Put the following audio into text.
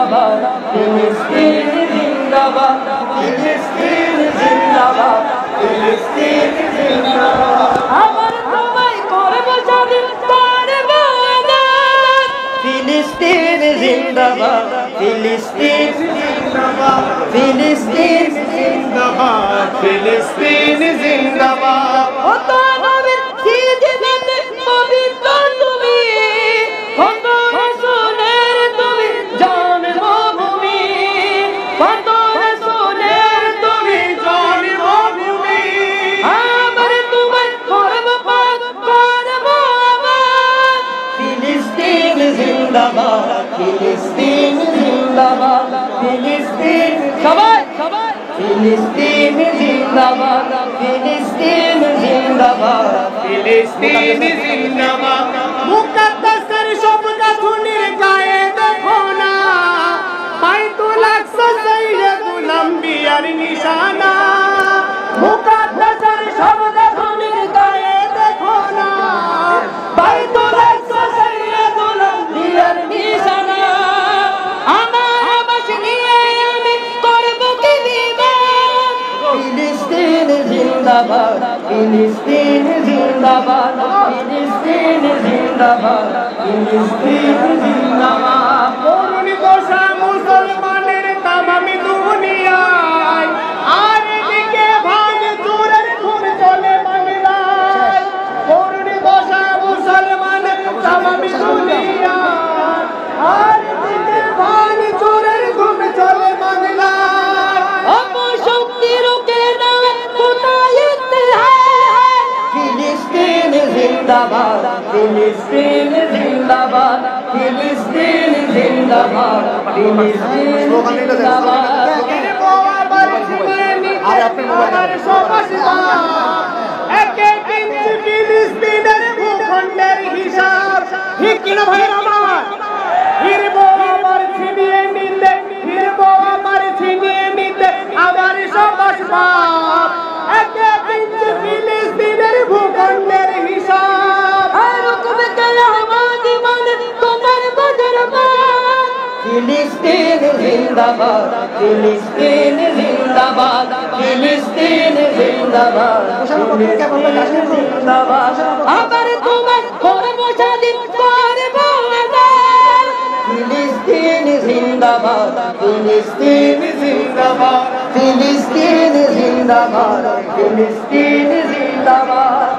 জিন্দাবাদ, ফিলিস্তিন জিন্দাবাদ, ফিলিস্তিন জিন্দাবাদ, ফিলিস্তিন জিন্দাবাদ। আবার তোমায় করব স্বাধীন, করব আজাদ। ফিলিস্তিন জিন্দাবাদ, ফিলিস্তিন জিন্দাবাদ, ফিলিস্তিন জিন্দাবাদ, ফিলিস্তিন জিন্দাবাদ। কত নবীর সিজদাতে পবিত্র তুমি, কত রাসূলের তুমি জন্মভূমি, কত রাসূলের তুমি জন্মভূমি। আবার তোমায় করব পাক, করব আবাদ। ফিলিস্তিন জিন্দাবাদ, ফিলিস্তিন জিন্দাবাদ, ফিলিস্তিন সবাই সবাই, ফিলিস্তিন জিন্দাবাদ, ফিলিস্তিন জিন্দাবাদ, ফিলিস্তিন জিন্দাবাদ। মুকাদ্দাসের সব গাথুনির গায়ে দেখো না, বাইতুল আকসা সাইরে গোলাম বিয়ার নিশানা। মুকাদ্দাসের সব গাথুনির গায়ে দেখো না, বাইতুল আকসা সাইরে গোলাম বিয়ার নিশানা। আমার আবাস নিয়ে আমি করব কি বিবাদ। ফিলিস্তিন জিন্দাবাদ, ফিলিস্তিন জিন্দাবাদ, ফিলিস্তিন জিন্দাবাদ, ফিলিস্তিন জিন্দাবাদ। করুণ দশা মুসলমানের তামামি দুনিয়ায়, আর এদিকে ভাঙচুরের খুন চলে বাংলায়। করুণ দশা মুসলমানের তামামি দুনিয়ায়, আর এদিকে ভাঙচুরের খুন চলে বাংলায়। অপশক্তি রুখে না কোথায় ইতিহাস। ফিলিস্তিন জিন্দাবাদ, ফিলিস্তিন জিন্দাবাদ, ফিলিস্তিন জিন্দাবাদ, ফিলিস্তিন জিন্দাবাদ। এক এক ইঞ্চি ফিলিস্তিনের ভূখণ্ডের হিসাব ঠিক কিনা ভাইয়ের আমার? ফিরবো আবার ছিনিয়ে নিতে, ফিরবো আবার ছিনিয়ে নিতে আবার সব আসবাব। এক এক ইঞ্চি ফিলিস্তিনের ভূখণ্ডের হিসাব। রুকবে কিয়ামত মানে তোমার বদরবাদ। ফিলিস্তিন জিন্দাবাদ, ফিলিস্তিন জিন্দাবাদ, ফিলিস্তিন জিন্দাবাদ, ফিলিস্তিন জিন্দাবাদ। আবার তোমার করব স্বাধীন, করব আজাদ। ফিলিস্তিন জিন্দাবাদ, ফিলিস্তিন জিন্দাবাদ, ফিলিস্তিন জিন্দাবাদ, ফিলিস্তিন জিন্দাবাদ।